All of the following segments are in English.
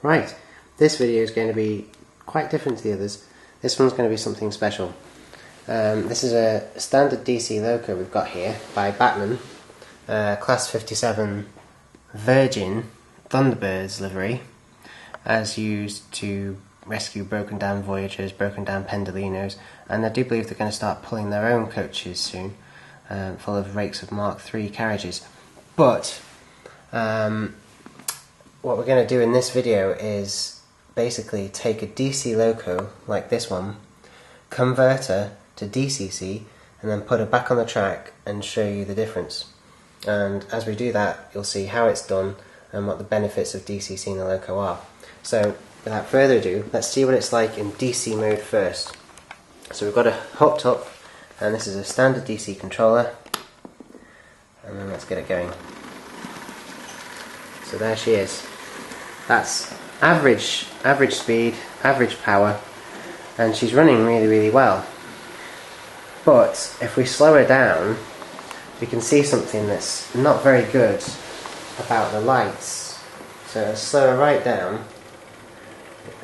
Right, this video is going to be quite different to the others. This one's going to be something special. This is a standard DC loco we've got here by Bachman, Class 57 Virgin Thunderbirds livery, as used to rescue broken down Voyagers, broken down Pendolinos, and I do believe they're going to start pulling their own coaches soon, full of rakes of Mark III carriages. But what we're going to do in this video is basically take a DC loco like this one, convert her to DCC, and then put her back on the track and show you the difference. And as we do that, you'll see how it's done and what the benefits of DCC in the loco are. So without further ado, let's see what it's like in DC mode first. So we've got her hooked up, and this is a standard DC controller, and then let's get it going. So there she is. That's average speed, average power, and she's running really well. But if we slow her down, we can see something that's not very good about the lights. So I'll slow her right down.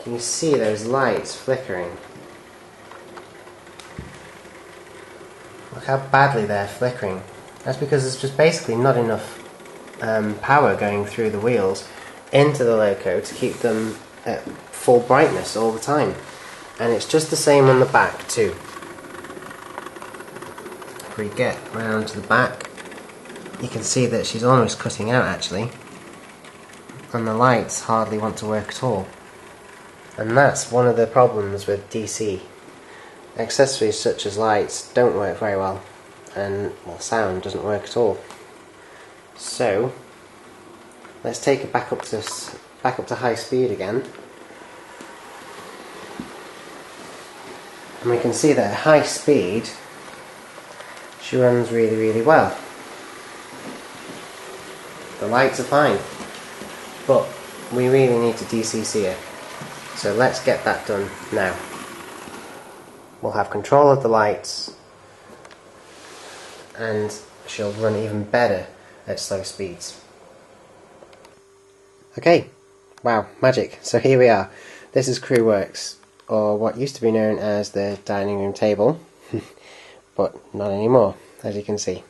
Can you see those lights flickering? Look how badly they're flickering. That's because there's just basically not enough power going through the wheels into the loco to keep them at full brightness all the time. And it's just the same on the back too. If we get round to the back, you can see that she's almost cutting out actually, and the lights hardly want to work at all. And that's one of the problems with DC. Accessories such as lights don't work very well, and well, sound doesn't work at all. So let's take it back up to high speed again, and we can see that at high speed she runs really well. The lights are fine, but we really need to DCC her. So let's get that done now. We'll have control of the lights, and she'll run even better at slow speeds. Okay, wow, magic. So here we are. This is Crew Works, or what used to be known as the dining room table, but not anymore, as you can see.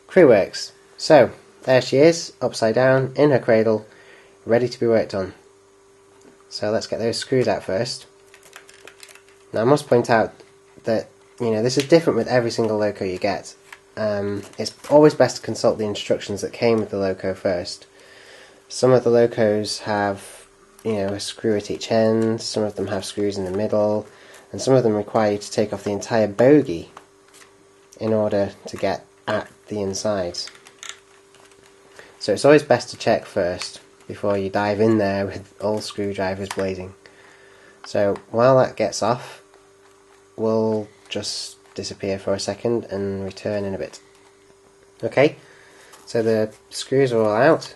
Crew Works. So, there she is, upside down, in her cradle, ready to be worked on. So let's get those screws out first. Now I must point out that, this is different with every single loco you get. It's always best to consult the instructions that came with the loco first. Some of the locos have, a screw at each end, some of them have screws in the middle, and some of them require you to take off the entire bogie in order to get at the insides. So it's always best to check first before you dive in there with all screwdrivers blazing. So while that gets off, we'll just disappear for a second and return in a bit. Okay, so the screws are all out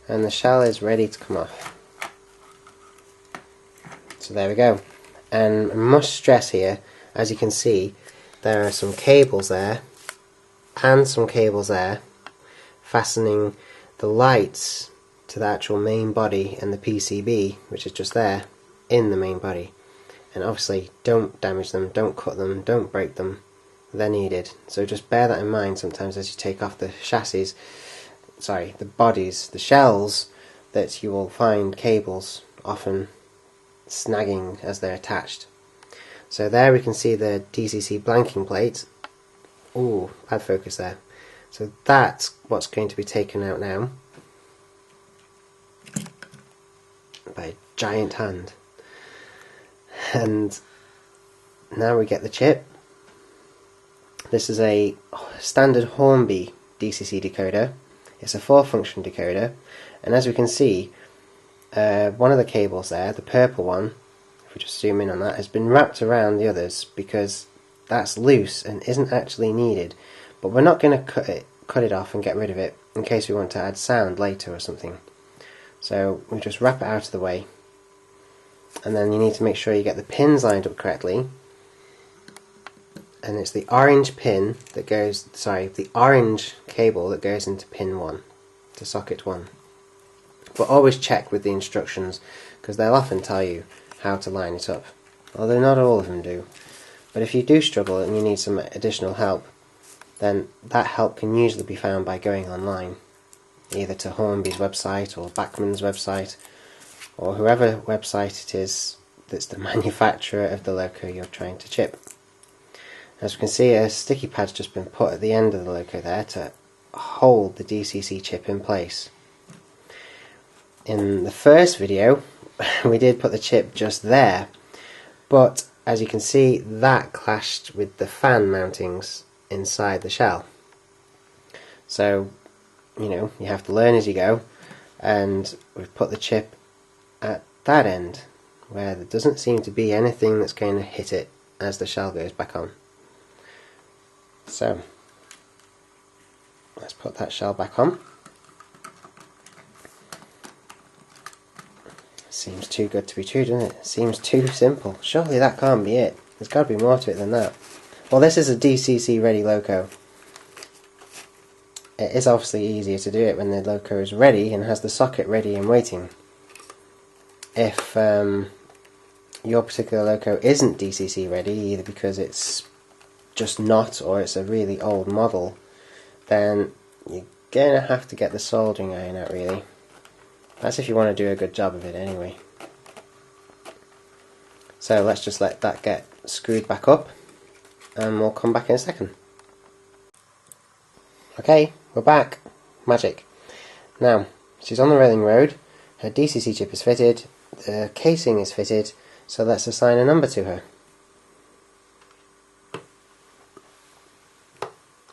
and the shell is ready to come off. So there we go. And I must stress here, as you can see, there are some cables there and some cables there fastening the lights to the actual main body and the PCB, which is just there in the main body. And obviously don't damage them, don't cut them, don't break them. They're needed. So just bear that in mind sometimes as you take off the chassis, the bodies, the shells, that you will find cables often snagging as they're attached. So there we can see the DCC blanking plate. Ooh, bad focus there. So that's what's going to be taken out now by a giant hand. And now we get the chip. This is a standard Hornby DCC decoder. It's a 4-function decoder, and as we can see, one of the cables there, the purple one, if we just zoom in on that, has been wrapped around the others because that's loose and isn't actually needed. But we're not going to cut it off and get rid of it in case we want to add sound later or something. So we just wrap it out of the way, and then you need to make sure you get the pins lined up correctly. And it's the orange pin that goes, the orange cable that goes into pin 1, to socket 1. But always check with the instructions, because they'll often tell you how to line it up, although not all of them do. But if you do struggle and you need some additional help, then that help can usually be found by going online, either to Hornby's website or Bachman's website, or whoever website it is that's the manufacturer of the loco you're trying to chip. As we can see, a sticky pad's just been put at the end of the loco there to hold the DCC chip in place. In the first video we did put the chip just there, but as you can see, that clashed with the fan mountings inside the shell. So, you have to learn as you go, and we've put the chip at that end, where there doesn't seem to be anything that's going to hit it as the shell goes back on. So, let's put that shell back on. Seems too good to be true, doesn't it? Seems too simple. Surely that can't be it. There's got to be more to it than that. Well, this is a DCC ready loco. It is obviously easier to do it when the loco is ready and has the socket ready and waiting. If your particular loco isn't DCC ready, either because it's just not or it's a really old model, then you're going to have to get the soldering iron out, really. That's if you want to do a good job of it anyway. So let's just let that get screwed back up and we'll come back in a second. Okay, we're back. Magic. Now, she's on the rolling road, her DCC chip is fitted, the casing is fitted, so let's assign a number to her.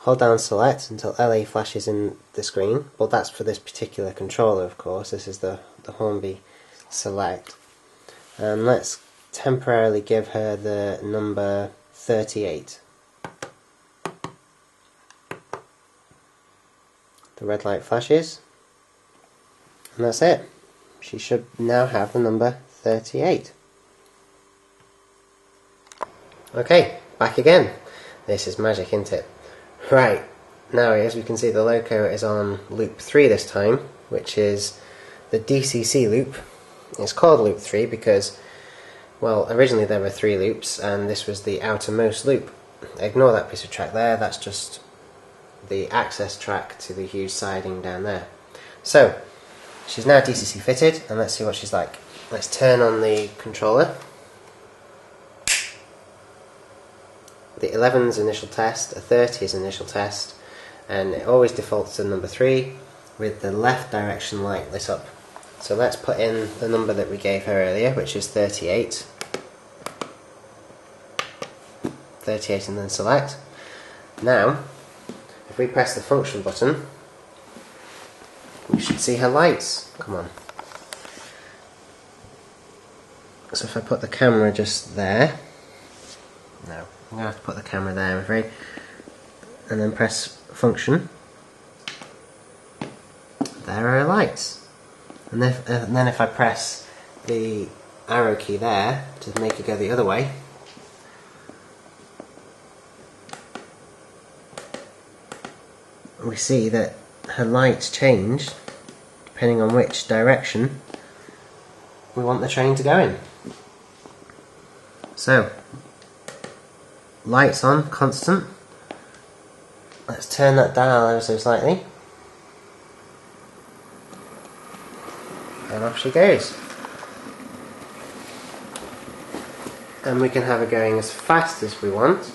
Hold down select until LA flashes in the screen. Well, that's for this particular controller, of course. This is the Hornby select. And let's temporarily give her the number 38. The red light flashes. And that's it. She should now have the number 38. Okay, back again. This is magic, isn't it? Right, now as we can see, the loco is on loop 3 this time, which is the DCC loop. It's called loop 3 because, well, originally there were 3 loops and this was the outermost loop. Ignore that piece of track there, that's just the access track to the huge siding down there. So, she's now DCC fitted, and let's see what she's like. Let's turn on the controller. The 11's initial test, a 30 is initial test, and it always defaults to number 3 with the left direction light lit up. So let's put in the number that we gave her earlier, which is 38. 38 and then select. Now, if we press the function button, we should see her lights. Come on. So if I put the camera just there, no, I'm going to have to put the camera there, I'm afraid, and then press function, there are her lights. And then if I press the arrow key there to make it go the other way, we see that her lights change depending on which direction we want the train to go in. So, lights on, constant. Let's turn that dial ever so slightly. And off she goes. And we can have her going as fast as we want.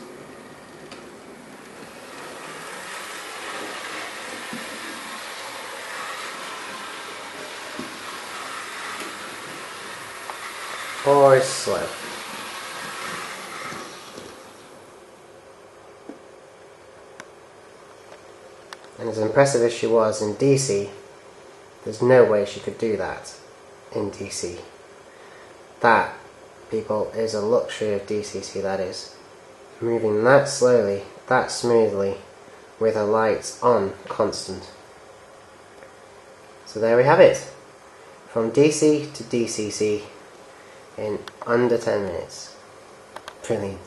Or as slow. And as impressive as she was in DC, there's no way she could do that in DC. That, people, is a luxury of DCC, that is. Moving that slowly, that smoothly, with her lights on constant. So there we have it. From DC to DCC in under 10 minutes. Brilliant.